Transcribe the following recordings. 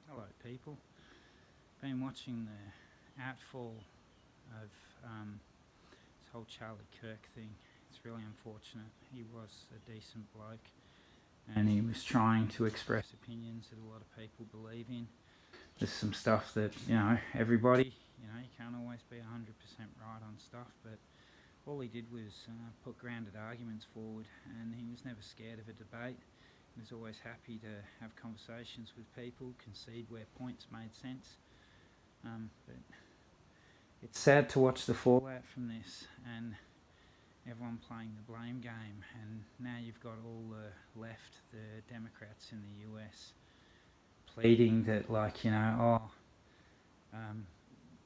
Hello, people. Been watching the outfall of this whole Charlie Kirk thing. It's really unfortunate. He was a decent bloke and he was trying to express opinions that a lot of people believe in. There's some stuff that, everybody, you can't always be 100% right on stuff, but all he did was put grounded arguments forward, and he was never scared of a debate. He was always happy to have conversations with people, concede where points made sense. But it's sad to watch the fallout from this and everyone playing the blame game. And now you've got all the left, the Democrats in the US, pleading that,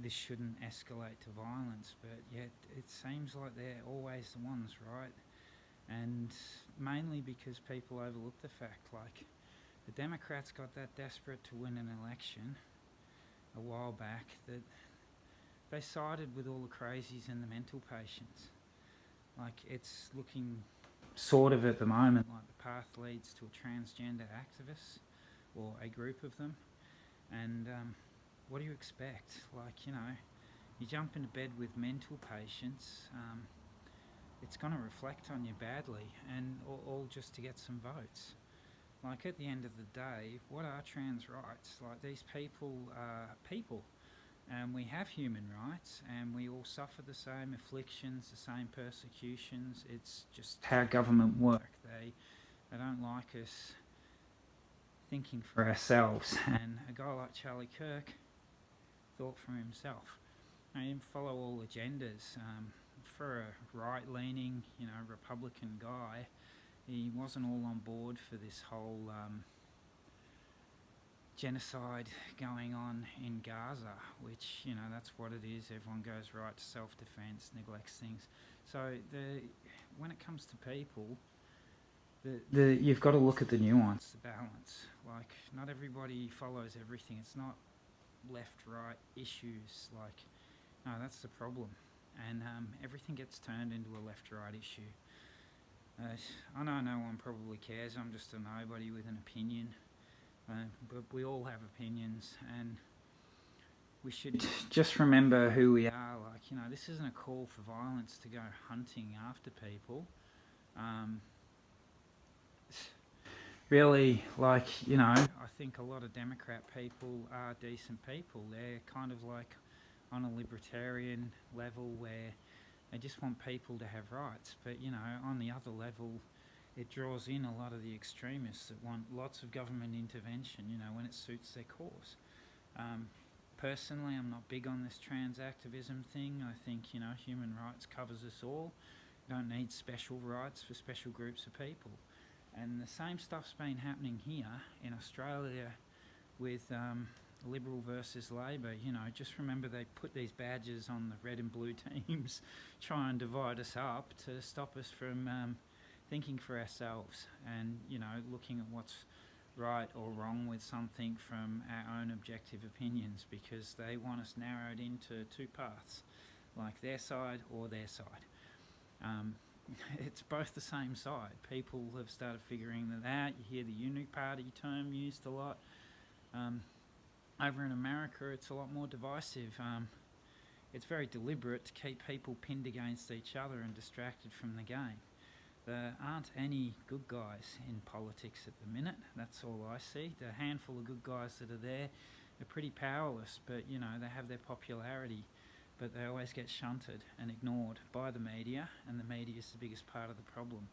this shouldn't escalate to violence. But yet it seems like they're always the ones, right? And mainly because people overlook the fact, like, the Democrats got that desperate to win an election a while back that they sided with all the crazies and the mental patients. Like, it's looking sort of at the moment like the path leads to a transgender activist or a group of them. And what do you expect? You jump into bed with mental patients, it's going to reflect on you badly, and all just to get some votes. Like, at the end of the day, what are trans rights? Like, these people are people, and we have human rights, and we all suffer the same afflictions, the same persecutions. It's just how government work. They don't like us thinking for ourselves. And a guy like Charlie Kirk thought for himself. He didn't follow all agendas. For a right-leaning, Republican guy, he wasn't all on board for this whole genocide going on in Gaza, which, that's what it is. Everyone goes right to self-defense, neglects things. So when it comes to people, you've got to look at the nuance, the balance. Like, not everybody follows everything. It's not left-right issues. Like, no, that's the problem. And everything gets turned into a left-right issue. I know no one probably cares. I'm just a nobody with an opinion. But we all have opinions, and we should just remember who we are. Like, this isn't a call for violence to go hunting after people. Really, I think a lot of Democrat people are decent people. They're kind of like on a libertarian level where they just want people to have rights. But, on the other level, it draws in a lot of the extremists that want lots of government intervention, when it suits their cause. Personally, I'm not big on this trans activism thing. I think, human rights covers us all. You don't need special rights for special groups of people. And the same stuff's been happening here in Australia with Liberal versus Labor. Just remember they put these badges on the red and blue teams, try and divide us up to stop us from thinking for ourselves and, looking at what's right or wrong with something from our own objective opinions, because they want us narrowed into two paths, like their side or their side. It's both the same side. People have started figuring that out. You hear the Uniparty term used a lot. Over in America, it's a lot more divisive. It's very deliberate to keep people pinned against each other and distracted from the game. There aren't any good guys in politics at the minute. That's all I see. The handful of good guys that are there, they're pretty powerless, but, they have their popularity. But they always get shunted and ignored by the media, and the media is the biggest part of the problem.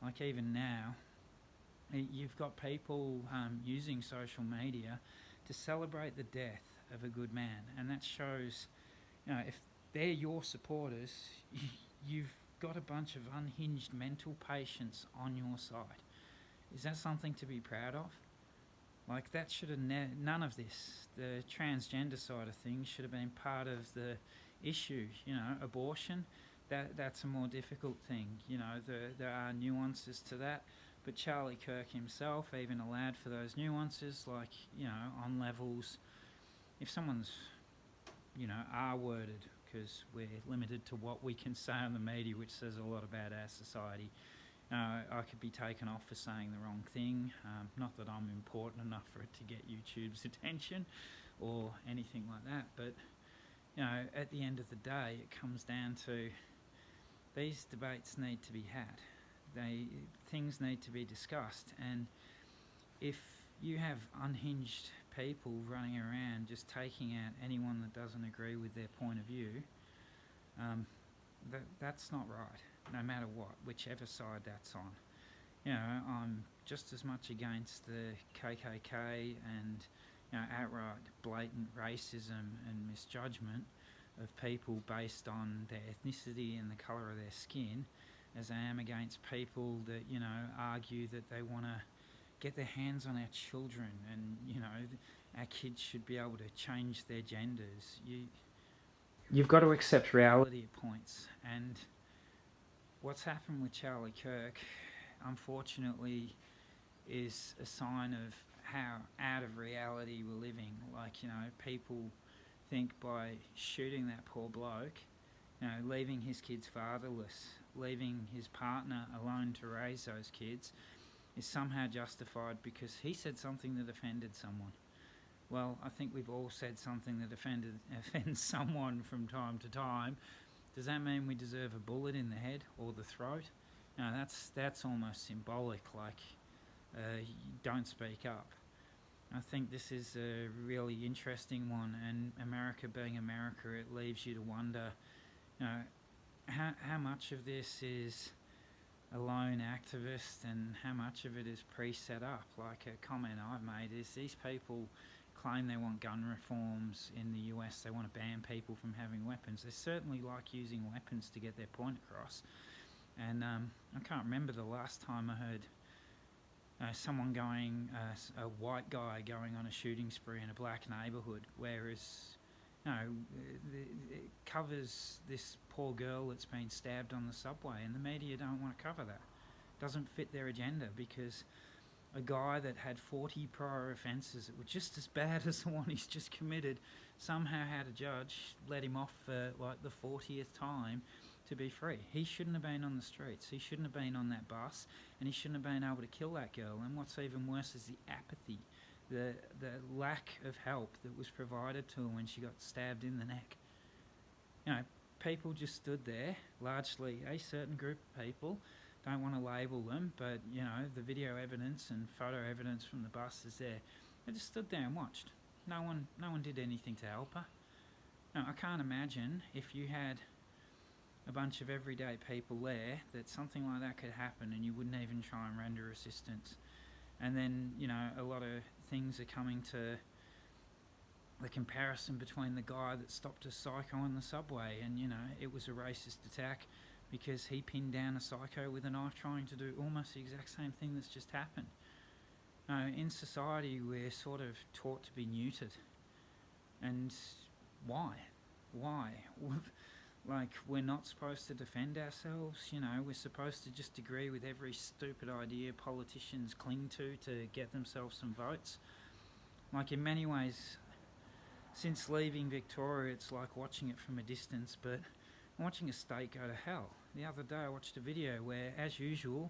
Like, even now, you've got people using social media to celebrate the death of a good man, and that shows, if they're your supporters, you've got a bunch of unhinged mental patients on your side. Is that something to be proud of? Like, that should have none of this, the transgender side of things, should have been part of the issue. Abortion, that's a more difficult thing. There are nuances to that, but Charlie Kirk himself even allowed for those nuances, like, on levels. If someone's, R-worded, because we're limited to what we can say on the media, which says a lot about our society. I could be taken off for saying the wrong thing. Not that I'm important enough for it to get YouTube's attention or anything like that, but at the end of the day, it comes down to these debates need to be had. Things need to be discussed, and if you have unhinged people running around just taking out anyone that doesn't agree with their point of view, that's not right, no matter what, whichever side that's on. I'm just as much against the KKK and outright blatant racism and misjudgment of people based on their ethnicity and the colour of their skin as I am against people that, argue that they want to get their hands on our children and, our kids should be able to change their genders. You've got to accept reality at points, and what's happened with Charlie Kirk, unfortunately, is a sign of how out of reality we're living. People think by shooting that poor bloke, leaving his kids fatherless, leaving his partner alone to raise those kids, is somehow justified because he said something that offended someone. Well, I think we've all said something that offends someone from time to time. Does that mean we deserve a bullet in the head or the throat? No, that's almost symbolic, don't speak up. I think this is a really interesting one, and America being America, it leaves you to wonder, how much of this is a lone activist and how much of it is pre-set up. Like a comment I've made is these people claim they want gun reforms in the US, they want to ban people from having weapons. They certainly like using weapons to get their point across. And I can't remember the last time I heard someone going, a white guy going on a shooting spree in a black neighbourhood, whereas it covers this poor girl that's been stabbed on the subway, and the media don't want to cover that. It doesn't fit their agenda because a guy that had 40 prior offences that were just as bad as the one he's just committed somehow had a judge let him off for the 40th time to be free. He shouldn't have been on the streets. He shouldn't have been on that bus, and he shouldn't have been able to kill that girl. And what's even worse is the apathy, the lack of help that was provided to her when she got stabbed in the neck. People just stood there, largely a certain group of people, don't want to label them, but the video evidence and photo evidence from the bus is there. They just stood there and watched. No one did anything to help her. I can't imagine if you had a bunch of everyday people there that something like that could happen and you wouldn't even try and render assistance. And then, a lot of things are coming to the comparison between the guy that stopped a psycho on the subway and, it was a racist attack because he pinned down a psycho with a knife trying to do almost the exact same thing that's just happened. In society, we're sort of taught to be neutered. And why? We're not supposed to defend ourselves, we're supposed to just agree with every stupid idea politicians cling to get themselves some votes. In many ways, since leaving Victoria, it's like watching it from a distance, but I'm watching a state go to hell. The other day I watched a video where, as usual,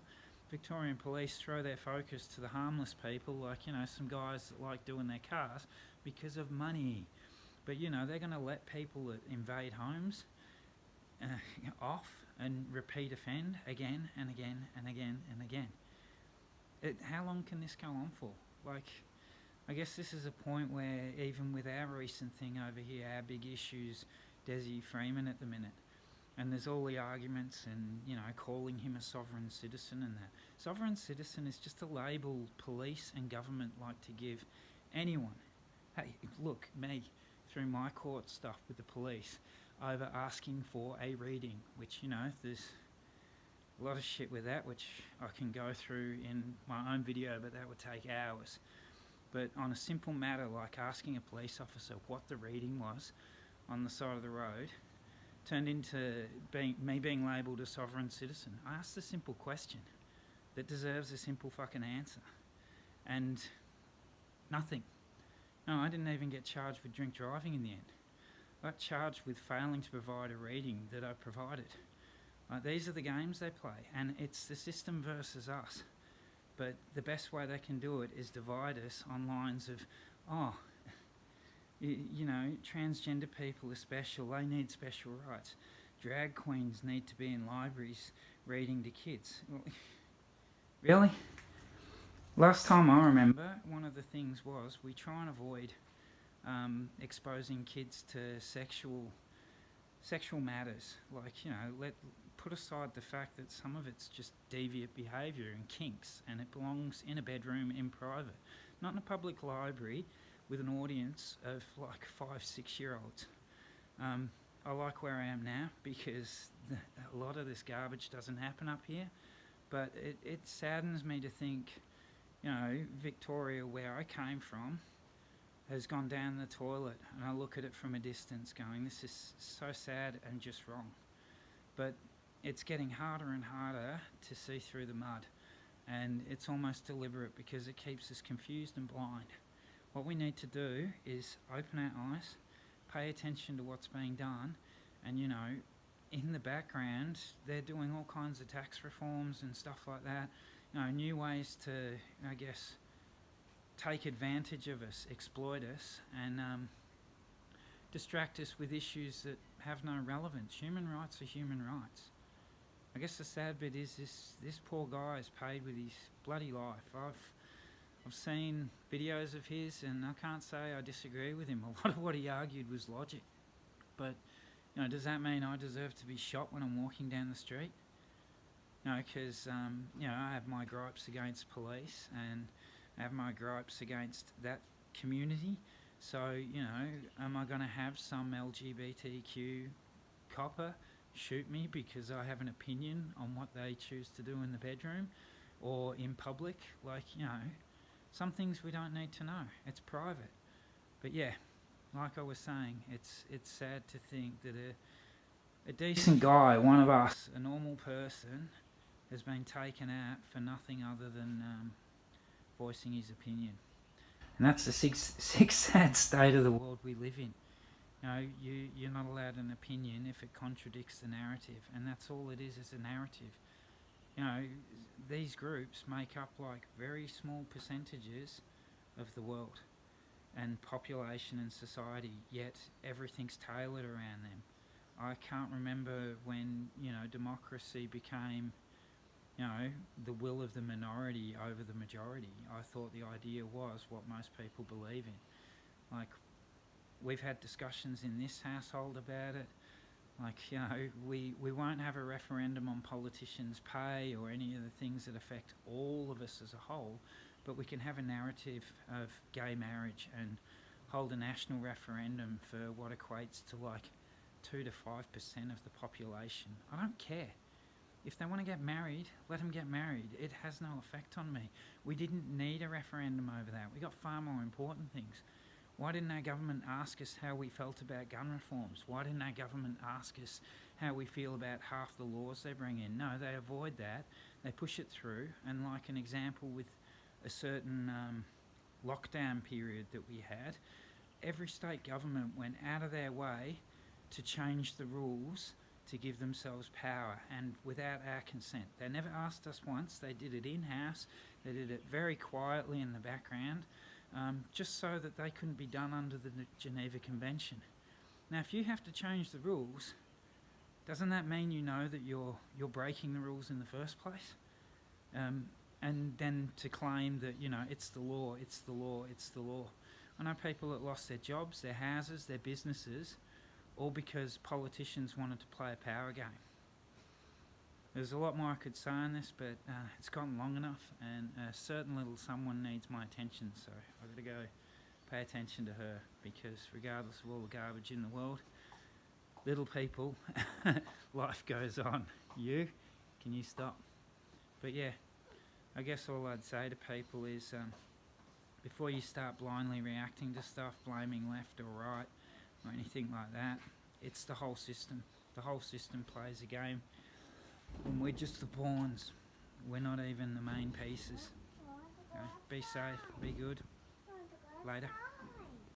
Victorian police throw their focus to the harmless people, some guys that like doing their cars, because of money. But, they're going to let people that invade homes off and repeat offend again and again and again and again. How long can this go on for? I guess this is a point where even with our recent thing over here, our big issues, Desi Freeman at the minute, and there's all the arguments and, calling him a sovereign citizen and that. Sovereign citizen is just a label police and government like to give anyone. Hey, look, me, through my court stuff with the police, over asking for a reading, which, there's a lot of shit with that, which I can go through in my own video, but that would take hours. But on a simple matter like asking a police officer what the reading was on the side of the road, turned into me being labelled a sovereign citizen. I asked a simple question that deserves a simple fucking answer. And nothing. No, I didn't even get charged with drink driving in the end. I got charged with failing to provide a reading that I provided. These are the games they play, and it's the system versus us. But the best way they can do it is divide us on lines of, oh, you know, transgender people are special, they need special rights. Drag queens need to be in libraries reading to kids. Really? Last time I remember, one of the things was we try and avoid exposing kids to sexual matters. Like, you know, put aside the fact that some of it's just deviant behaviour and kinks, and it belongs in a bedroom in private, not in a public library with an audience of like 5-6-year-olds. I like where I am now because a lot of this garbage doesn't happen up here, but it saddens me to think, you know, Victoria, where I came from, has gone down the toilet, and I look at it from a distance going, this is so sad and just wrong. But it's getting harder and harder to see through the mud, and it's almost deliberate because it keeps us confused and blind. What we need to do is open our eyes, pay attention to what's being done, and, you know, in the background, they're doing all kinds of tax reforms and stuff like that, you know, new ways to, I guess, take advantage of us, exploit us, and distract us with issues that have no relevance. Human rights are human rights. I guess the sad bit is this poor guy is paid with his bloody life. I've seen videos of his, and I can't say I disagree with him. A lot of what he argued was logic. But, you know, does that mean I deserve to be shot when I'm walking down the street? No, because, you know, I have my gripes against police, and I have my gripes against that community. So, you know, am I going to have some LGBTQ copper shoot me because I have an opinion on what they choose to do in the bedroom or in public? Like, you know, some things we don't need to know. It's private. But yeah, like I was saying, it's sad to think that a decent guy, one of us, a normal person, has been taken out for nothing other than voicing his opinion. And that's the sick sad state of the world we live in. You know, you're not allowed an opinion if it contradicts the narrative, and that's all it is a narrative. You know, these groups make up like very small percentages of the world and population and society, yet everything's tailored around them. I can't remember when, you know, democracy became, you know, the will of the minority over the majority. I thought the idea was what most people believe in. Like, we've had discussions in this household about it. Like, you know, we won't have a referendum on politicians' pay or any of the things that affect all of us as a whole, but we can have a narrative of gay marriage and hold a national referendum for what equates to like 2 to 5% of the population. I don't care. If they want to get married, let them get married. It has no effect on me. We didn't need a referendum over that. We got far more important things. Why didn't our government ask us how we felt about gun reforms? Why didn't our government ask us how we feel about half the laws they bring in? No, they avoid that. They push it through. And like an example with a certain lockdown period that we had, every state government went out of their way to change the rules to give themselves power, and without our consent. They never asked us once. They did it in-house. They did it very quietly in the background, just so that they couldn't be done under the Geneva Convention. Now, if you have to change the rules, doesn't that mean you know that you're breaking the rules in the first place? And then to claim that, you know, it's the law, it's the law, it's the law. I know people that lost their jobs, their houses, their businesses, all because politicians wanted to play a power game. There's a lot more I could say on this, but it's gotten long enough, and a certain little someone needs my attention, so I've got to go pay attention to her, because regardless of all the garbage in the world, little people, life goes on. Can you stop? But yeah, I guess all I'd say to people is before you start blindly reacting to stuff, blaming left or right, or anything like that, it's the whole system. The whole system plays a game, and we're just the pawns. We're not even the main pieces. Okay? Be safe, be good. Later.